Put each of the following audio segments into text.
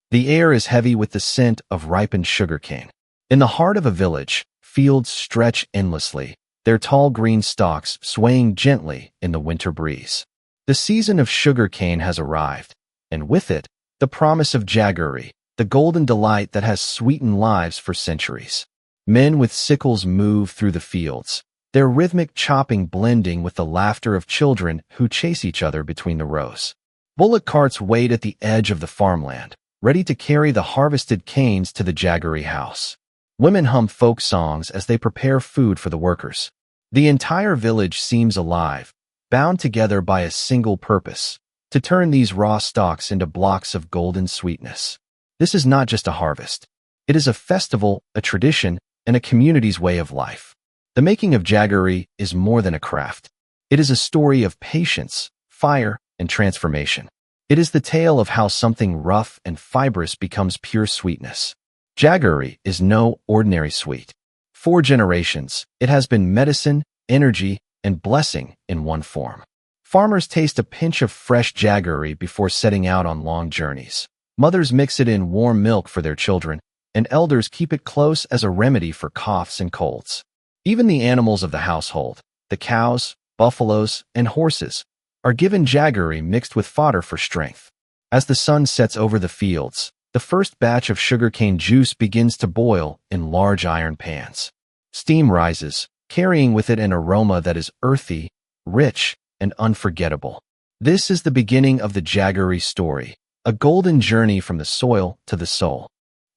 The air is heavy with the scent of ripened sugarcane. In the heart of a village, fields stretch endlessly, their tall green stalks swaying gently in the winter breeze. The season of sugarcane has arrived, and with it, the promise of Jaggery, the golden delight that has sweetened lives for centuries. Men with sickles move through the fields, their rhythmic chopping blending with the laughter of children who chase each other between the rows. Bullock carts wait at the edge of the farmland, ready to carry the harvested canes to the Jaggery house. Women hum folk songs as they prepare food for the workers. The entire village seems alive, bound together by a single purpose: to turn these raw stalks into blocks of golden sweetness. This is not just a harvest. It is a festival, a tradition, and a community's way of life. The making of Jaggery is more than a craft. It is a story of patience, fire, and transformation. It is the tale of how something rough and fibrous becomes pure sweetness. Jaggery is no ordinary sweet. For generations, it has been medicine, energy, and blessing in one form. Farmers taste a pinch of fresh Jaggery before setting out on long journeys. Mothers mix it in warm milk for their children, and elders keep it close as a remedy for coughs and colds. Even the animals of the household, the cows, buffaloes, and horses, are given Jaggery mixed with fodder for strength. As the sun sets over the fields, the first batch of sugarcane juice begins to boil in large iron pans. Steam rises, carrying with it an aroma that is earthy, rich, and unforgettable. This is the beginning of the Jaggery story, a golden journey from the soil to the soul.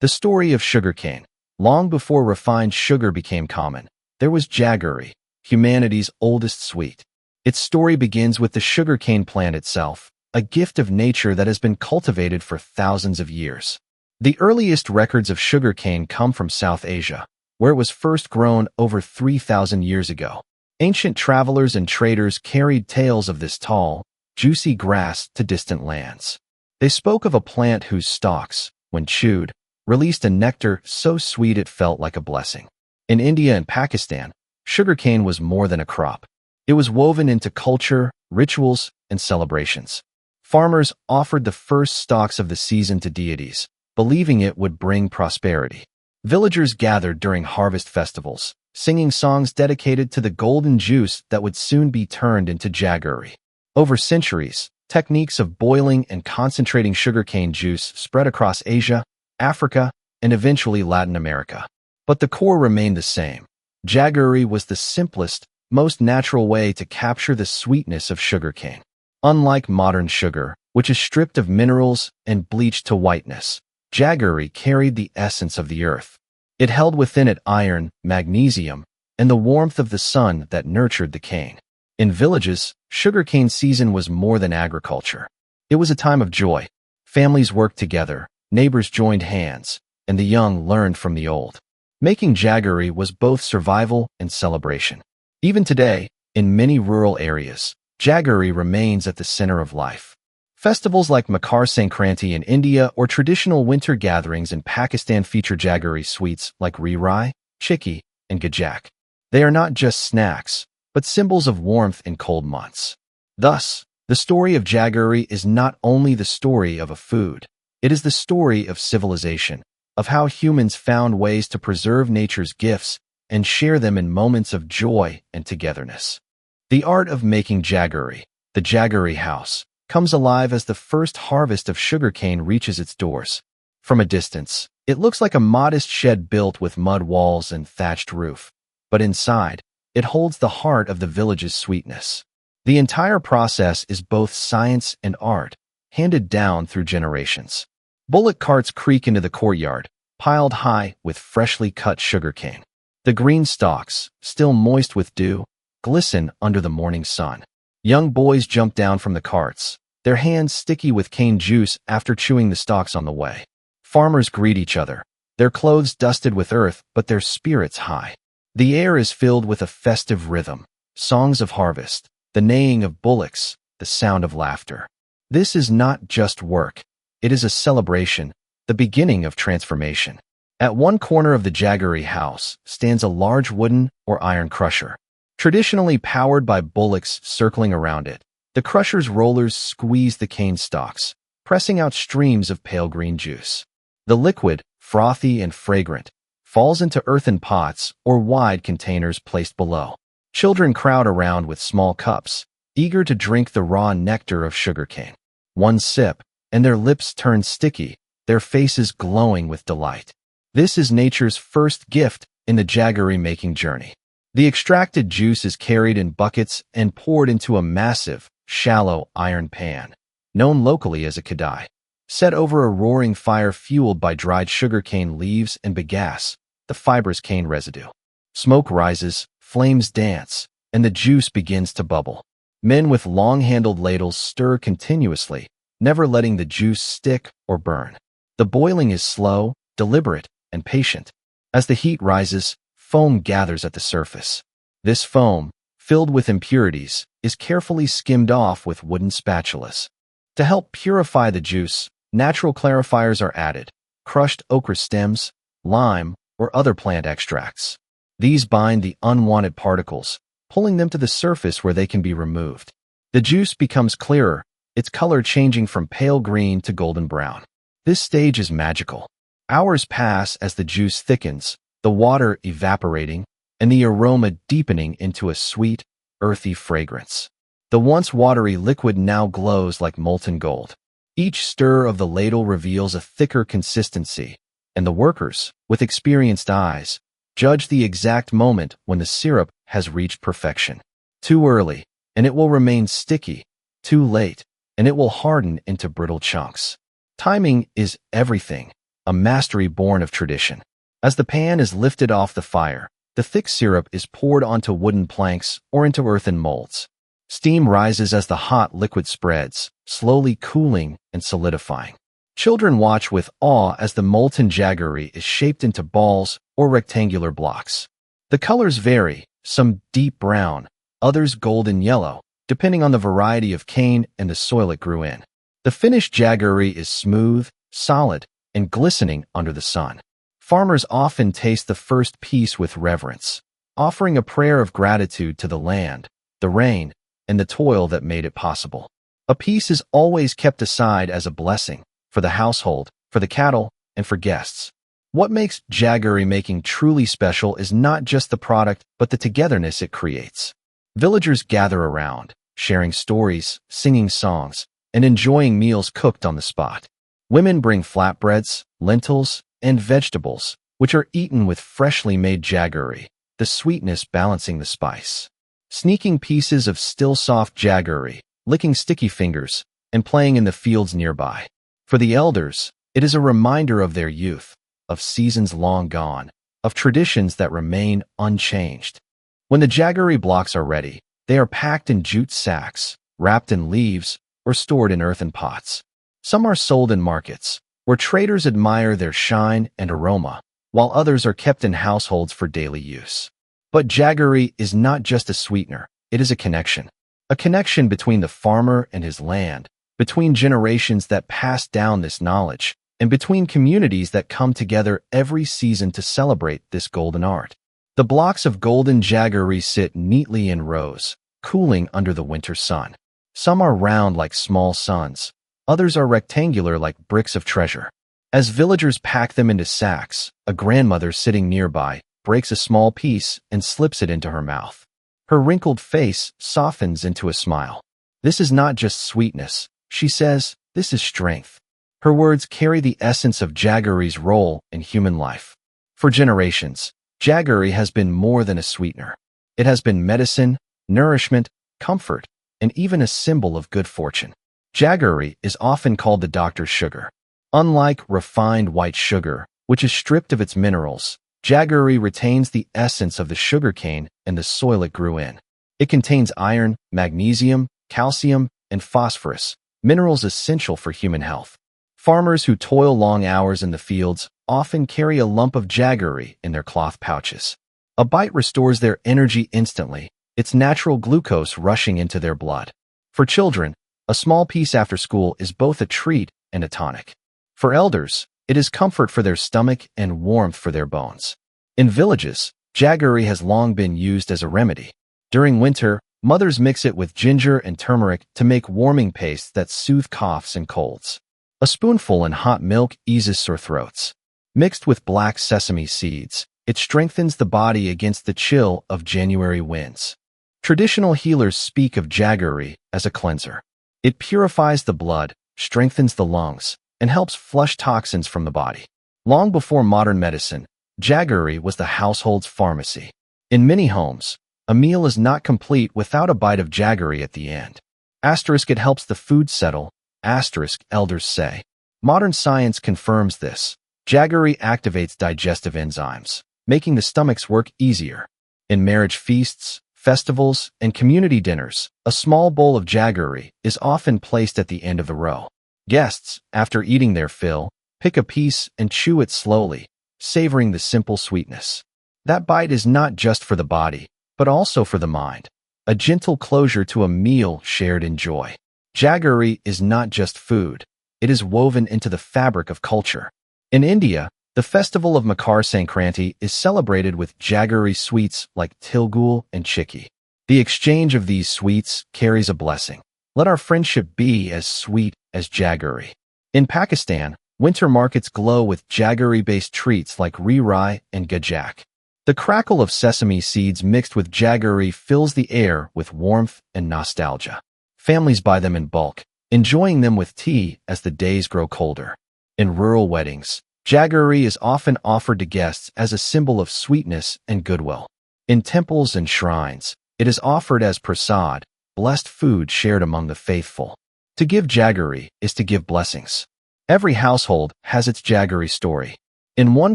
The story of sugarcane. Long before refined sugar became common, there was Jaggery, humanity's oldest sweet. Its story begins with the sugarcane plant itself, a gift of nature that has been cultivated for thousands of years. The earliest records of sugarcane come from South Asia, where it was first grown over 3,000 years ago. Ancient travelers and traders carried tales of this tall, juicy grass to distant lands. They spoke of a plant whose stalks, when chewed, released a nectar so sweet it felt like a blessing. In India and Pakistan, sugarcane was more than a crop. It was woven into culture, rituals, and celebrations. Farmers offered the first stalks of the season to deities, believing it would bring prosperity. Villagers gathered during harvest festivals, singing songs dedicated to the golden juice that would soon be turned into Jaggery. Over centuries, techniques of boiling and concentrating sugarcane juice spread across Asia, Africa, and eventually Latin America. But the core remained the same. Jaggery was the simplest, most natural way to capture the sweetness of sugarcane. Unlike modern sugar, which is stripped of minerals and bleached to whiteness, Jaggery carried the essence of the earth. It held within it iron, magnesium, and the warmth of the sun that nurtured the cane. In villages, sugarcane season was more than agriculture. It was a time of joy. Families worked together, neighbors joined hands, and the young learned from the old. Making Jaggery was both survival and celebration. Even today, in many rural areas, Jaggery remains at the center of life. Festivals like Makar Sankranti in India or traditional winter gatherings in Pakistan feature Jaggery sweets like Rai, Chikki, and Gajak. They are not just snacks, but symbols of warmth in cold months. Thus, the story of Jaggery is not only the story of a food, it is the story of civilization, of how humans found ways to preserve nature's gifts and share them in moments of joy and togetherness. The art of making Jaggery, the Jaggery house, comes alive as the first harvest of sugarcane reaches its doors. From a distance, it looks like a modest shed built with mud walls and thatched roof, but inside, it holds the heart of the village's sweetness. The entire process is both science and art, handed down through generations. Bullock carts creak into the courtyard, piled high with freshly cut sugarcane. The green stalks, still moist with dew, glisten under the morning sun. Young boys jump down from the carts, their hands sticky with cane juice after chewing the stalks on the way. Farmers greet each other, their clothes dusted with earth but their spirits high. The air is filled with a festive rhythm, songs of harvest, the neighing of bullocks, the sound of laughter. This is not just work. It is a celebration, the beginning of transformation. At one corner of the Jaggery house stands a large wooden or iron crusher. Traditionally powered by bullocks circling around it, the crusher's rollers squeeze the cane stalks, pressing out streams of pale green juice. The liquid, frothy and fragrant, falls into earthen pots or wide containers placed below. Children crowd around with small cups, eager to drink the raw nectar of sugarcane. One sip, and their lips turn sticky, their faces glowing with delight. This is nature's first gift in the Jaggery-making journey. The extracted juice is carried in buckets and poured into a massive, shallow iron pan, known locally as a kadai, set over a roaring fire fueled by dried sugarcane leaves and bagasse, the fibrous cane residue. Smoke rises, flames dance, and the juice begins to bubble. Men with long-handled ladles stir continuously, never letting the juice stick or burn. The boiling is slow, deliberate, and patient. As the heat rises, foam gathers at the surface. This foam, filled with impurities, is carefully skimmed off with wooden spatulas. To help purify the juice, natural clarifiers are added, crushed okra stems, lime, or other plant extracts. These bind the unwanted particles, pulling them to the surface where they can be removed. The juice becomes clearer, its color changing from pale green to golden brown. This stage is magical. Hours pass as the juice thickens, the water evaporating, and the aroma deepening into a sweet, earthy fragrance. The once watery liquid now glows like molten gold. Each stir of the ladle reveals a thicker consistency, and the workers, with experienced eyes, judge the exact moment when the syrup has reached perfection. Too early, and it will remain sticky. Too late, and it will harden into brittle chunks. Timing is everything, a mastery born of tradition. As the pan is lifted off the fire, the thick syrup is poured onto wooden planks or into earthen molds. Steam rises as the hot liquid spreads, slowly cooling and solidifying. Children watch with awe as the molten jaggery is shaped into balls or rectangular blocks. The colors vary, some deep brown, others golden yellow, depending on the variety of cane and the soil it grew in. The finished jaggery is smooth, solid, and glistening under the sun. Farmers often taste the first piece with reverence, offering a prayer of gratitude to the land, the rain, and the toil that made it possible. A piece is always kept aside as a blessing, for the household, for the cattle, and for guests. What makes jaggery making truly special is not just the product, but the togetherness it creates. Villagers gather around, sharing stories, singing songs, and enjoying meals cooked on the spot. Women bring flatbreads, lentils, and vegetables, which are eaten with freshly made jaggery, the sweetness balancing the spice. Sneaking pieces of still soft jaggery, licking sticky fingers, and playing in the fields nearby. For the elders, it is a reminder of their youth, of seasons long gone, of traditions that remain unchanged. When the jaggery blocks are ready, they are packed in jute sacks, wrapped in leaves, or stored in earthen pots. Some are sold in markets, where traders admire their shine and aroma, while others are kept in households for daily use. But jaggery is not just a sweetener, it is a connection. A connection between the farmer and his land, between generations that pass down this knowledge, and between communities that come together every season to celebrate this golden art. The blocks of golden jaggery sit neatly in rows, cooling under the winter sun. Some are round like small suns, others are rectangular like bricks of treasure. As villagers pack them into sacks, a grandmother sitting nearby breaks a small piece and slips it into her mouth. Her wrinkled face softens into a smile. This is not just sweetness, she says, this is strength. Her words carry the essence of jaggery's role in human life. For generations, jaggery has been more than a sweetener. It has been medicine, nourishment, comfort, and even a symbol of good fortune. Jaggery is often called the doctor's sugar. Unlike refined white sugar, which is stripped of its minerals, jaggery retains the essence of the sugarcane and the soil it grew in. It contains iron, magnesium, calcium, and phosphorus, minerals essential for human health. Farmers who toil long hours in the fields often carry a lump of jaggery in their cloth pouches. A bite restores their energy instantly, its natural glucose rushing into their blood. For children, a small piece after school is both a treat and a tonic. For elders, it is comfort for their stomach and warmth for their bones. In villages, jaggery has long been used as a remedy. During winter, mothers mix it with ginger and turmeric to make warming pastes that soothe coughs and colds. A spoonful in hot milk eases sore throats. Mixed with black sesame seeds, it strengthens the body against the chill of January winds. Traditional healers speak of Jaggery as a cleanser. It purifies the blood, strengthens the lungs, and helps flush toxins from the body. Long before modern medicine, Jaggery was the household's pharmacy. In many homes, a meal is not complete without a bite of Jaggery at the end. It helps the food settle, elders say. Modern science confirms this. Jaggery activates digestive enzymes, making the stomach's work easier. In marriage feasts, festivals, and community dinners, a small bowl of Jaggery is often placed at the end of the row. Guests, after eating their fill, pick a piece and chew it slowly, savoring the simple sweetness. That bite is not just for the body, but also for the mind, a gentle closure to a meal shared in joy. Jaggery is not just food, it is woven into the fabric of culture. In India, the festival of Makar Sankranti is celebrated with Jaggery sweets like Tilgul and Chikki. The exchange of these sweets carries a blessing. Let our friendship be as sweet as Jaggery. In Pakistan, winter markets glow with Jaggery-based treats like Rai and Gajak. The crackle of sesame seeds mixed with Jaggery fills the air with warmth and nostalgia. Families buy them in bulk, enjoying them with tea as the days grow colder. In rural weddings, Jaggery is often offered to guests as a symbol of sweetness and goodwill. In temples and shrines, it is offered as prasad, blessed food shared among the faithful. To give Jaggery is to give blessings. Every household has its Jaggery story. In one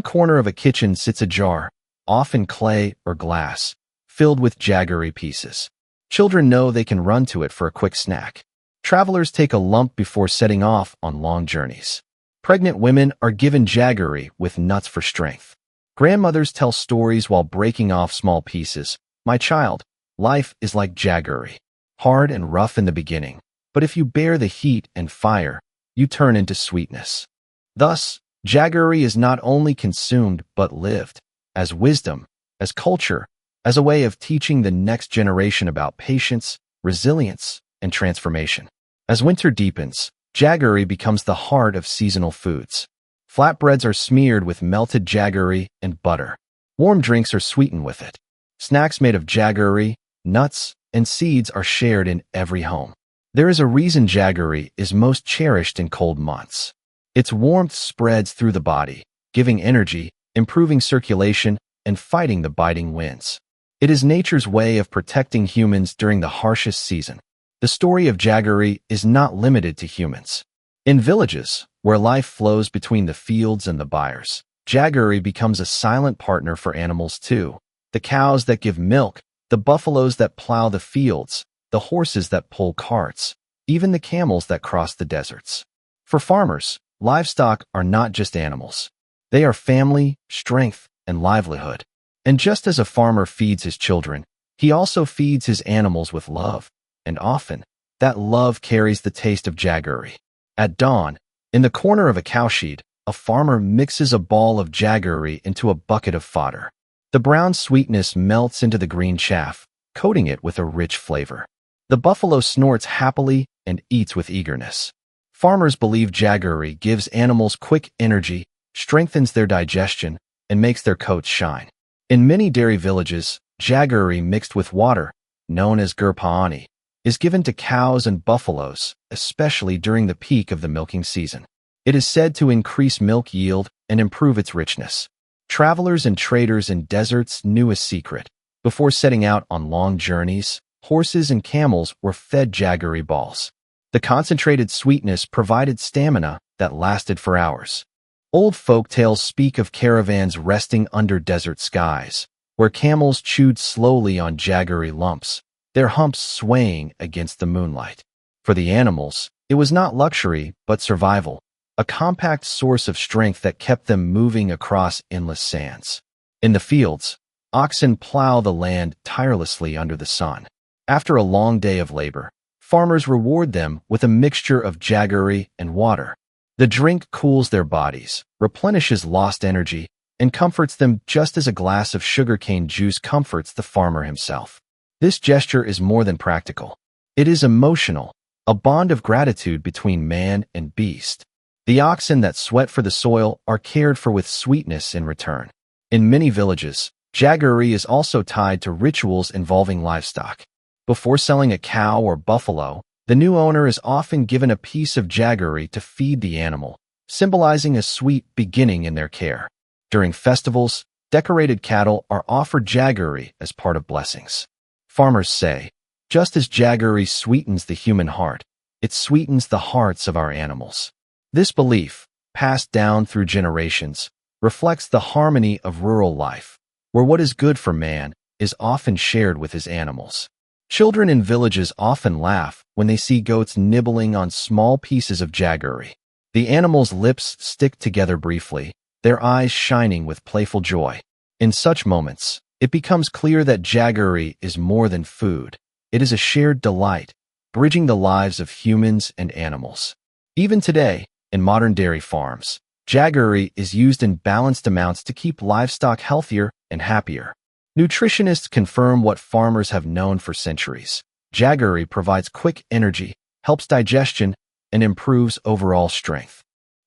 corner of a kitchen sits a jar, often clay or glass, filled with Jaggery pieces. Children know they can run to it for a quick snack. Travelers take a lump before setting off on long journeys. Pregnant women are given Jaggery with nuts for strength. Grandmothers tell stories while breaking off small pieces. My child, life is like Jaggery. Hard and rough in the beginning, but if you bear the heat and fire, you turn into sweetness. Thus, Jaggery is not only consumed but lived, as wisdom, as culture, as a way of teaching the next generation about patience, resilience, and transformation. As winter deepens, Jaggery becomes the heart of seasonal foods. Flatbreads are smeared with melted Jaggery and butter. Warm drinks are sweetened with it. Snacks made of Jaggery, nuts, and seeds are shared in every home. There is a reason Jaggery is most cherished in cold months. Its warmth spreads through the body, giving energy, improving circulation, and fighting the biting winds. It is nature's way of protecting humans during the harshest season. The story of Jaggery is not limited to humans. In villages, where life flows between the fields and the byres, Jaggery becomes a silent partner for animals too. The cows that give milk, the buffaloes that plow the fields, the horses that pull carts, even the camels that cross the deserts. For farmers, livestock are not just animals. They are family, strength, and livelihood. And just as a farmer feeds his children, he also feeds his animals with love. And often, that love carries the taste of Jaggery. At dawn, in the corner of a cowshed, a farmer mixes a ball of Jaggery into a bucket of fodder. The brown sweetness melts into the green chaff, coating it with a rich flavor. The buffalo snorts happily and eats with eagerness. Farmers believe Jaggery gives animals quick energy, strengthens their digestion, and makes their coats shine. In many dairy villages, Jaggery mixed with water, known as gur paani, is given to cows and buffaloes, especially during the peak of the milking season. It is said to increase milk yield and improve its richness. Travelers and traders in deserts knew a secret. Before setting out on long journeys, horses and camels were fed Jaggery balls. The concentrated sweetness provided stamina that lasted for hours. Old folk tales speak of caravans resting under desert skies, where camels chewed slowly on Jaggery lumps, their humps swaying against the moonlight. For the animals, it was not luxury, but survival, a compact source of strength that kept them moving across endless sands. In the fields, oxen plow the land tirelessly under the sun. After a long day of labor, farmers reward them with a mixture of Jaggery and water. The drink cools their bodies, replenishes lost energy, and comforts them just as a glass of sugarcane juice comforts the farmer himself. This gesture is more than practical. It is emotional, a bond of gratitude between man and beast. The oxen that sweat for the soil are cared for with sweetness in return. In many villages, Jaggery is also tied to rituals involving livestock. Before selling a cow or buffalo, the new owner is often given a piece of Jaggery to feed the animal, symbolizing a sweet beginning in their care. During festivals, decorated cattle are offered Jaggery as part of blessings. Farmers say, just as Jaggery sweetens the human heart, it sweetens the hearts of our animals. This belief, passed down through generations, reflects the harmony of rural life, where what is good for man is often shared with his animals. Children in villages often laugh when they see goats nibbling on small pieces of Jaggery. The animals' lips stick together briefly, their eyes shining with playful joy. In such moments, it becomes clear that Jaggery is more than food. It is a shared delight, bridging the lives of humans and animals. Even today, in modern dairy farms, Jaggery is used in balanced amounts to keep livestock healthier and happier. Nutritionists confirm what farmers have known for centuries. Jaggery provides quick energy, helps digestion, and improves overall strength.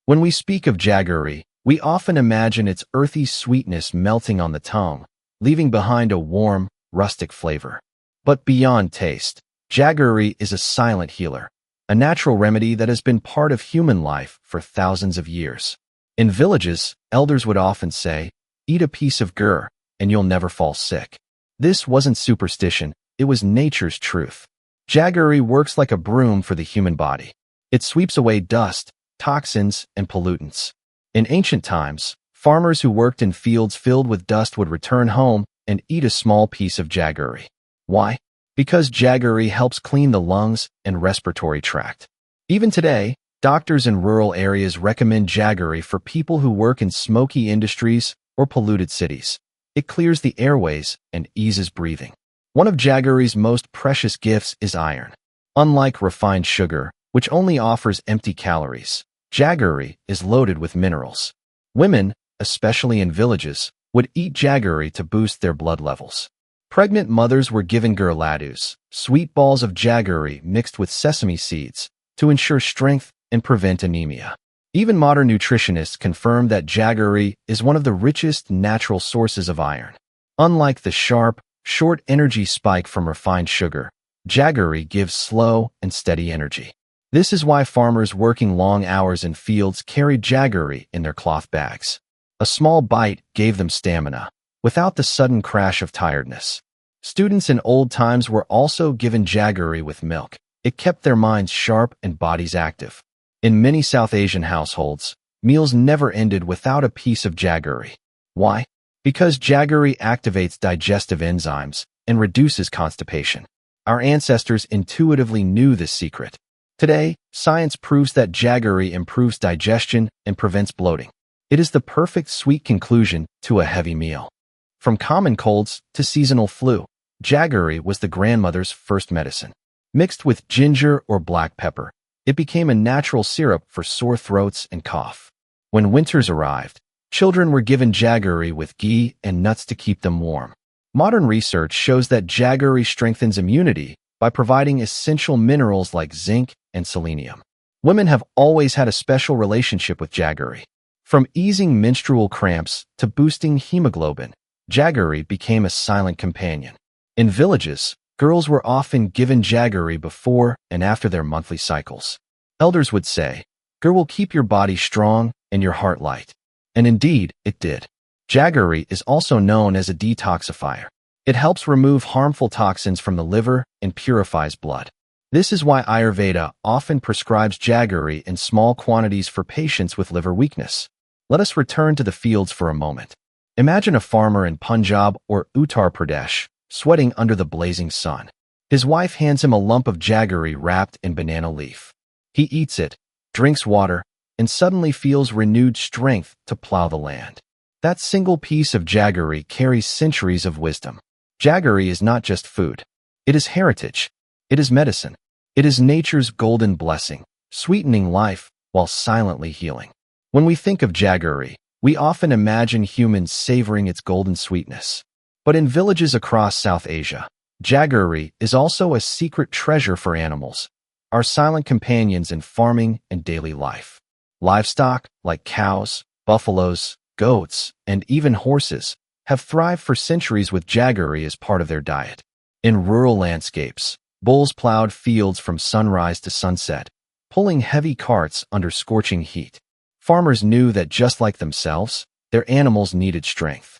When we speak of Jaggery, we often imagine its earthy sweetness melting on the tongue, leaving behind a warm, rustic flavor. But beyond taste, Jaggery is a silent healer, a natural remedy that has been part of human life for thousands of years. In villages, elders would often say, "Eat a piece of gur, and you'll never fall sick." This wasn't superstition, it was nature's truth. Jaggery works like a broom for the human body. It sweeps away dust, toxins, and pollutants. In ancient times, farmers who worked in fields filled with dust would return home and eat a small piece of Jaggery. Why? Because Jaggery helps clean the lungs and respiratory tract. Even today, doctors in rural areas recommend Jaggery for people who work in smoky industries or polluted cities. It clears the airways and eases breathing. One of Jaggery's most precious gifts is iron. Unlike refined sugar, which only offers empty calories, Jaggery is loaded with minerals. Women, especially in villages, would eat Jaggery to boost their blood levels. Pregnant mothers were given gur laddus, sweet balls of Jaggery mixed with sesame seeds, to ensure strength and prevent anemia. Even modern nutritionists confirm that Jaggery is one of the richest natural sources of iron. Unlike the sharp, short energy spike from refined sugar, Jaggery gives slow and steady energy. This is why farmers working long hours in fields carried Jaggery in their cloth bags. A small bite gave them stamina, without the sudden crash of tiredness. Students in old times were also given Jaggery with milk. It kept their minds sharp and bodies active. In many South Asian households, meals never ended without a piece of Jaggery. Why? Because Jaggery activates digestive enzymes and reduces constipation. Our ancestors intuitively knew this secret. Today, science proves that Jaggery improves digestion and prevents bloating. It is the perfect sweet conclusion to a heavy meal. From common colds to seasonal flu, Jaggery was the grandmother's first medicine. Mixed with ginger or black pepper, it became a natural syrup for sore throats and cough. When winters arrived, children were given Jaggery with ghee and nuts to keep them warm. Modern research shows that Jaggery strengthens immunity by providing essential minerals like zinc and selenium. Women have always had a special relationship with Jaggery. From easing menstrual cramps to boosting hemoglobin, Jaggery became a silent companion. In villages, girls were often given Jaggery before and after their monthly cycles. Elders would say, "Gur will keep your body strong and your heart light." And indeed, it did. Jaggery is also known as a detoxifier. It helps remove harmful toxins from the liver and purifies blood. This is why Ayurveda often prescribes Jaggery in small quantities for patients with liver weakness. Let us return to the fields for a moment. Imagine a farmer in Punjab or Uttar Pradesh, sweating under the blazing sun. His wife hands him a lump of Jaggery wrapped in banana leaf. He eats it, drinks water, and suddenly feels renewed strength to plow the land. That single piece of Jaggery carries centuries of wisdom. Jaggery is not just food. It is heritage. It is medicine. It is nature's golden blessing, sweetening life while silently healing. When we think of Jaggery, we often imagine humans savoring its golden sweetness. But in villages across South Asia, Jaggery is also a secret treasure for animals, our silent companions in farming and daily life. Livestock, like cows, buffaloes, goats, and even horses, have thrived for centuries with jaggery as part of their diet. In rural landscapes, bulls plowed fields from sunrise to sunset, pulling heavy carts under scorching heat. Farmers knew that just like themselves, their animals needed strength.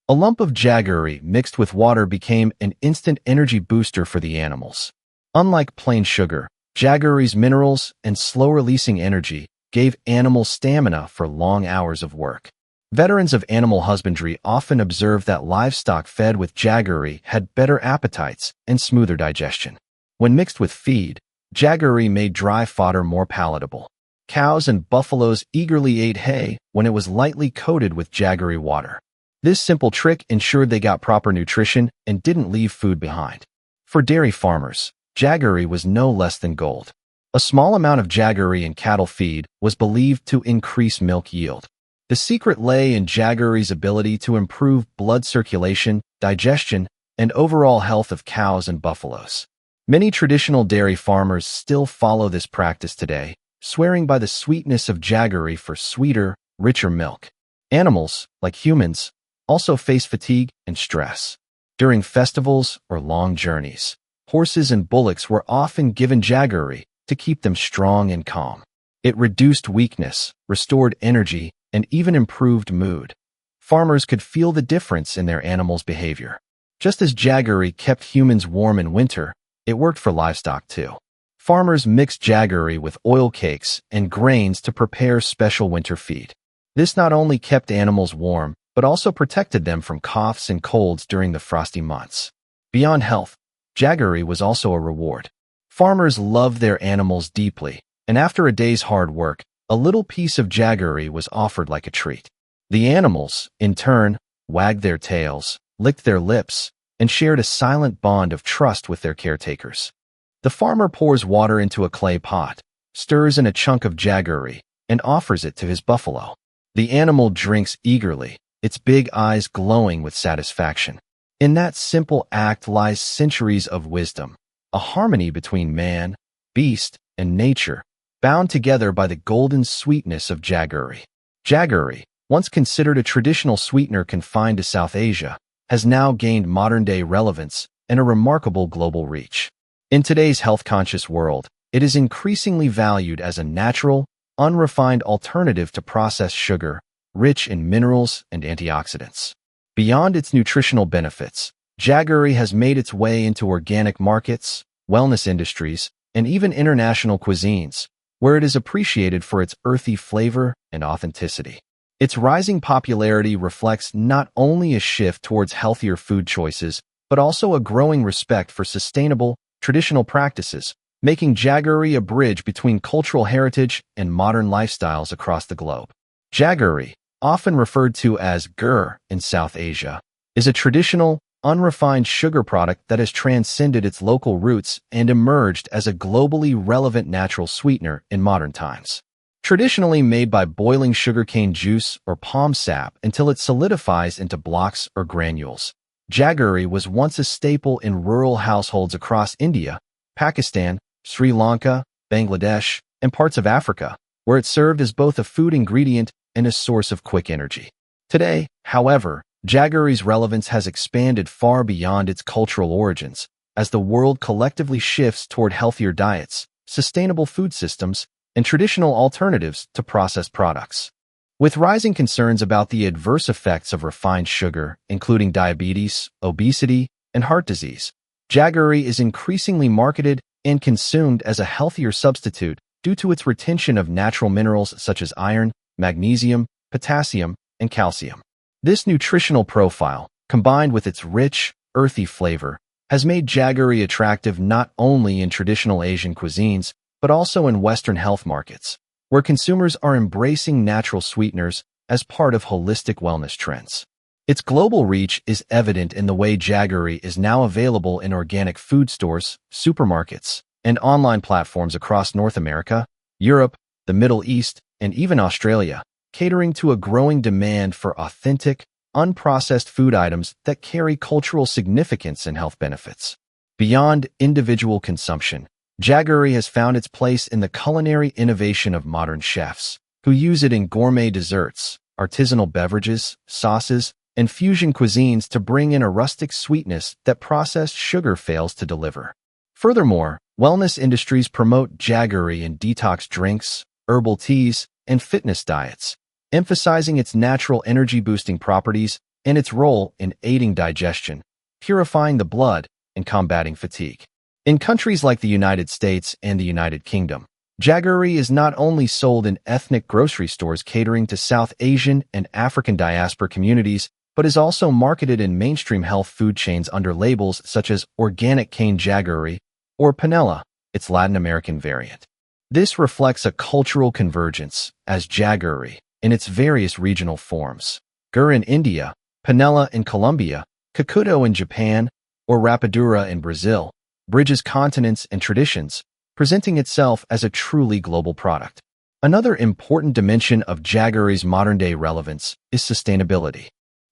A lump of jaggery mixed with water became an instant energy booster for the animals. Unlike plain sugar, jaggery's minerals and slow-releasing energy gave animals stamina for long hours of work. Veterans of animal husbandry often observed that livestock fed with jaggery had better appetites and smoother digestion. When mixed with feed, jaggery made dry fodder more palatable. Cows and buffaloes eagerly ate hay when it was lightly coated with jaggery water. This simple trick ensured they got proper nutrition and didn't leave food behind. For dairy farmers, jaggery was no less than gold. A small amount of jaggery in cattle feed was believed to increase milk yield. The secret lay in jaggery's ability to improve blood circulation, digestion, and overall health of cows and buffaloes. Many traditional dairy farmers still follow this practice today, swearing by the sweetness of jaggery for sweeter, richer milk. Animals, like humans, also face fatigue and stress. During festivals or long journeys, horses and bullocks were often given jaggery to keep them strong and calm. It reduced weakness, restored energy, and even improved mood. Farmers could feel the difference in their animals' behavior. Just as jaggery kept humans warm in winter, it worked for livestock too. Farmers mixed jaggery with oil cakes and grains to prepare special winter feed. This not only kept animals warm, but also protected them from coughs and colds during the frosty months. Beyond health, jaggery was also a reward. Farmers loved their animals deeply, and after a day's hard work, a little piece of jaggery was offered like a treat. The animals, in turn, wagged their tails, licked their lips, and shared a silent bond of trust with their caretakers. The farmer pours water into a clay pot, stirs in a chunk of jaggery, and offers it to his buffalo. The animal drinks eagerly, its big eyes glowing with satisfaction. In that simple act lies centuries of wisdom, a harmony between man, beast, and nature, bound together by the golden sweetness of jaggery. Jaggery, once considered a traditional sweetener confined to South Asia, has now gained modern-day relevance and a remarkable global reach. In today's health-conscious world, it is increasingly valued as a natural, unrefined alternative to processed sugar, rich in minerals and antioxidants. Beyond its nutritional benefits, jaggery has made its way into organic markets, wellness industries, and even international cuisines, where it is appreciated for its earthy flavor and authenticity. Its rising popularity reflects not only a shift towards healthier food choices, but also a growing respect for sustainable, traditional practices, making jaggery a bridge between cultural heritage and modern lifestyles across the globe. Jaggery, often referred to as gur in South Asia, is a traditional, unrefined sugar product that has transcended its local roots and emerged as a globally relevant natural sweetener in modern times. Traditionally made by boiling sugarcane juice or palm sap until it solidifies into blocks or granules, jaggery was once a staple in rural households across India, Pakistan, Sri Lanka, Bangladesh, and parts of Africa, where it served as both a food ingredient and a source of quick energy. Today, however, jaggery's relevance has expanded far beyond its cultural origins, as the world collectively shifts toward healthier diets, sustainable food systems, and traditional alternatives to processed products. With rising concerns about the adverse effects of refined sugar, including diabetes, obesity, and heart disease, jaggery is increasingly marketed and consumed as a healthier substitute due to its retention of natural minerals such as iron, magnesium, potassium, and calcium. This nutritional profile, combined with its rich, earthy flavor, has made jaggery attractive not only in traditional Asian cuisines, but also in Western health markets, where consumers are embracing natural sweeteners as part of holistic wellness trends. Its global reach is evident in the way jaggery is now available in organic food stores, supermarkets, and online platforms across North America, Europe, the Middle East, and even Australia, catering to a growing demand for authentic, unprocessed food items that carry cultural significance and health benefits. Beyond individual consumption, jaggery has found its place in the culinary innovation of modern chefs. who use it in gourmet desserts, artisanal beverages, sauces, and fusion cuisines to bring in a rustic sweetness that processed sugar fails to deliver. Furthermore, wellness industries promote Jaggery in detox drinks, herbal teas, and fitness diets, emphasizing its natural energy-boosting properties and its role in aiding digestion, purifying the blood, and combating fatigue. In countries like the United States and the United Kingdom, Jaggery is not only sold in ethnic grocery stores catering to South Asian and African diaspora communities, but is also marketed in mainstream health food chains under labels such as Organic Cane Jaggery or Panela, its Latin American variant. This reflects a cultural convergence, as Jaggery, in its various regional forms, Gur in India, Panela in Colombia, Kakuto in Japan, or Rapadura in Brazil, bridges continents and traditions, presenting itself as a truly global product. Another important dimension of Jaggery's modern-day relevance is sustainability.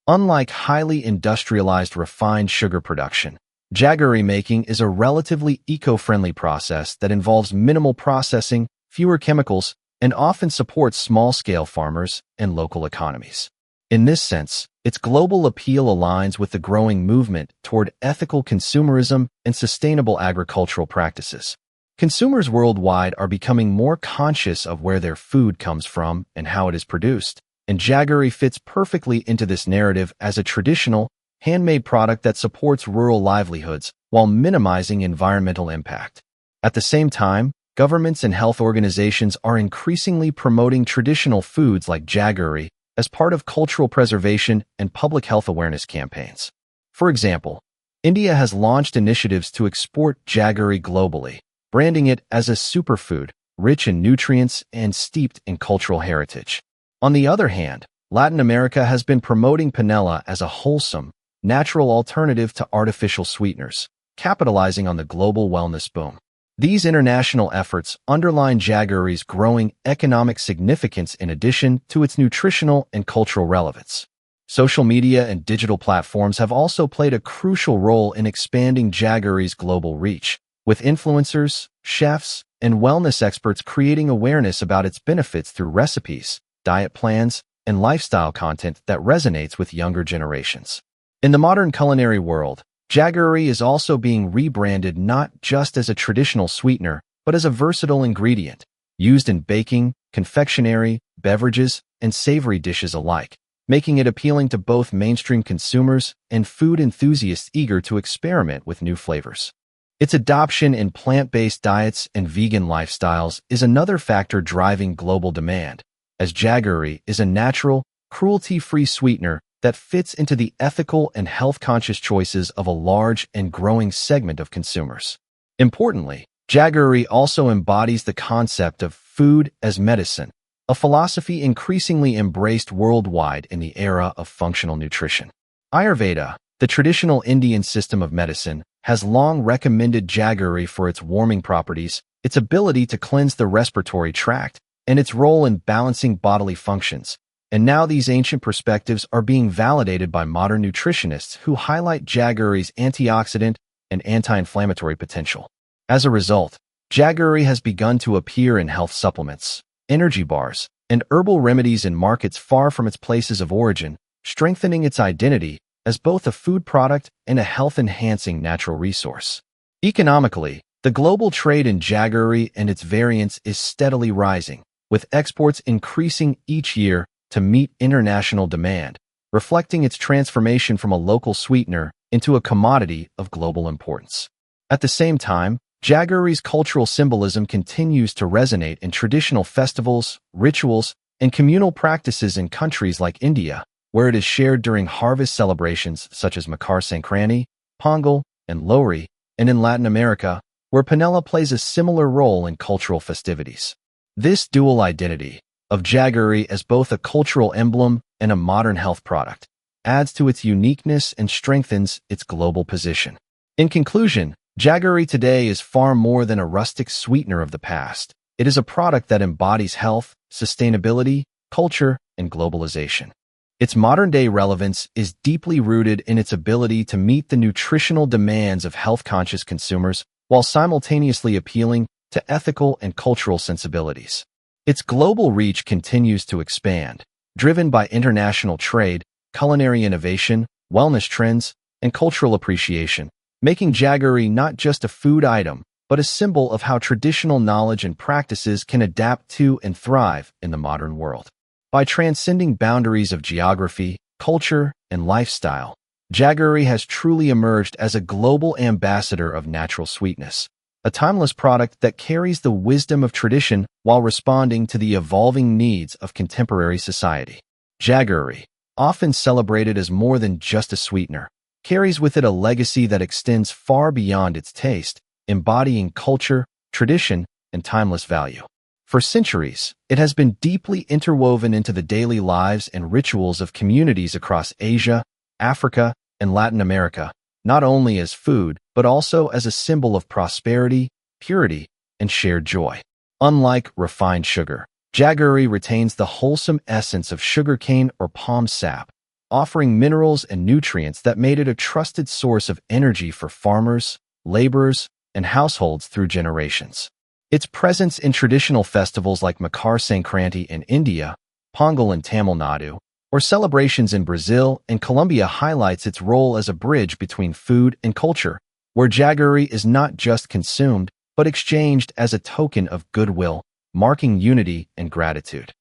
Unlike highly industrialized refined sugar production, Jaggery making is a relatively eco-friendly process that involves minimal processing, fewer chemicals, and often supports small-scale farmers and local economies. In this sense, its global appeal aligns with the growing movement toward ethical consumerism and sustainable agricultural practices. Consumers worldwide are becoming more conscious of where their food comes from and how it is produced, and Jaggery fits perfectly into this narrative as a traditional, handmade product that supports rural livelihoods while minimizing environmental impact. At the same time, governments and health organizations are increasingly promoting traditional foods like Jaggery as part of cultural preservation and public health awareness campaigns. For example, India has launched initiatives to export Jaggery globally, branding it as a superfood, rich in nutrients and steeped in cultural heritage. On the other hand, Latin America has been promoting Panela as a wholesome, natural alternative to artificial sweeteners, capitalizing on the global wellness boom. These international efforts underline Jaggery's growing economic significance in addition to its nutritional and cultural relevance. Social media and digital platforms have also played a crucial role in expanding Jaggery's global reach, with influencers, chefs, and wellness experts creating awareness about its benefits through recipes, diet plans, and lifestyle content that resonates with younger generations. In the modern culinary world, Jaggery is also being rebranded not just as a traditional sweetener, but as a versatile ingredient, used in baking, confectionery, beverages, and savory dishes alike, making it appealing to both mainstream consumers and food enthusiasts eager to experiment with new flavors. Its adoption in plant-based diets and vegan lifestyles is another factor driving global demand, as Jaggery is a natural, cruelty-free sweetener that fits into the ethical and health-conscious choices of a large and growing segment of consumers. Importantly, Jaggery also embodies the concept of food as medicine, a philosophy increasingly embraced worldwide in the era of functional nutrition. Ayurveda, the traditional Indian system of medicine, has long recommended Jaggery for its warming properties, its ability to cleanse the respiratory tract, and its role in balancing bodily functions. And now these ancient perspectives are being validated by modern nutritionists who highlight Jaggery's antioxidant and anti-inflammatory potential. As a result, Jaggery has begun to appear in health supplements, energy bars, and herbal remedies in markets far from its places of origin, strengthening its identity as both a food product and a health-enhancing natural resource. Economically, the global trade in Jaggery and its variants is steadily rising, with exports increasing each year to meet international demand, reflecting its transformation from a local sweetener into a commodity of global importance. At the same time, Jaggery's cultural symbolism continues to resonate in traditional festivals, rituals, and communal practices in countries like India, where it is shared during harvest celebrations such as Makar Sankranti, Pongal, and Lohri, and in Latin America, where Panela plays a similar role in cultural festivities. This dual identity, of Jaggery as both a cultural emblem and a modern health product, adds to its uniqueness and strengthens its global position. In conclusion, Jaggery today is far more than a rustic sweetener of the past. It is a product that embodies health, sustainability, culture, and globalization. Its modern-day relevance is deeply rooted in its ability to meet the nutritional demands of health-conscious consumers while simultaneously appealing to ethical and cultural sensibilities. Its global reach continues to expand, driven by international trade, culinary innovation, wellness trends, and cultural appreciation, making Jaggery not just a food item, but a symbol of how traditional knowledge and practices can adapt to and thrive in the modern world. By transcending boundaries of geography, culture, and lifestyle, Jaggery has truly emerged as a global ambassador of natural sweetness, a timeless product that carries the wisdom of tradition while responding to the evolving needs of contemporary society. Jaggery, often celebrated as more than just a sweetener, carries with it a legacy that extends far beyond its taste, embodying culture, tradition, and timeless value. For centuries, it has been deeply interwoven into the daily lives and rituals of communities across Asia, Africa, and Latin America, not only as food, but also as a symbol of prosperity, purity, and shared joy. Unlike refined sugar, Jaggery retains the wholesome essence of sugarcane or palm sap, offering minerals and nutrients that made it a trusted source of energy for farmers, laborers, and households through generations. Its presence in traditional festivals like Makar Sankranti in India, Pongal in Tamil Nadu, or celebrations in Brazil and Colombia highlights its role as a bridge between food and culture, where Jaggery is not just consumed, but exchanged as a token of goodwill, marking unity and gratitude.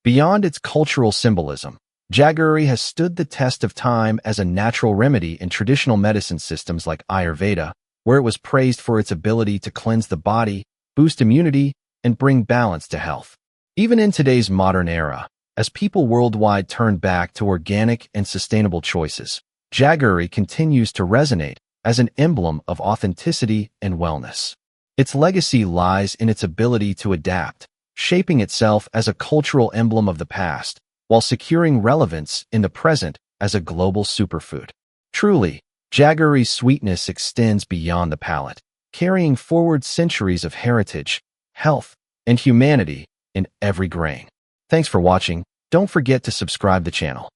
Beyond its cultural symbolism, Jaggery has stood the test of time as a natural remedy in traditional medicine systems like Ayurveda, where it was praised for its ability to cleanse the body, boost immunity, and bring balance to health. Even in today's modern era, as people worldwide turn back to organic and sustainable choices, Jaggery continues to resonate as an emblem of authenticity and wellness. Its legacy lies in its ability to adapt, shaping itself as a cultural emblem of the past, while securing relevance in the present as a global superfood. Truly, Jaggery's sweetness extends beyond the palate, carrying forward centuries of heritage, health, and humanity in every grain. Thanks for watching. Don't forget to subscribe the channel.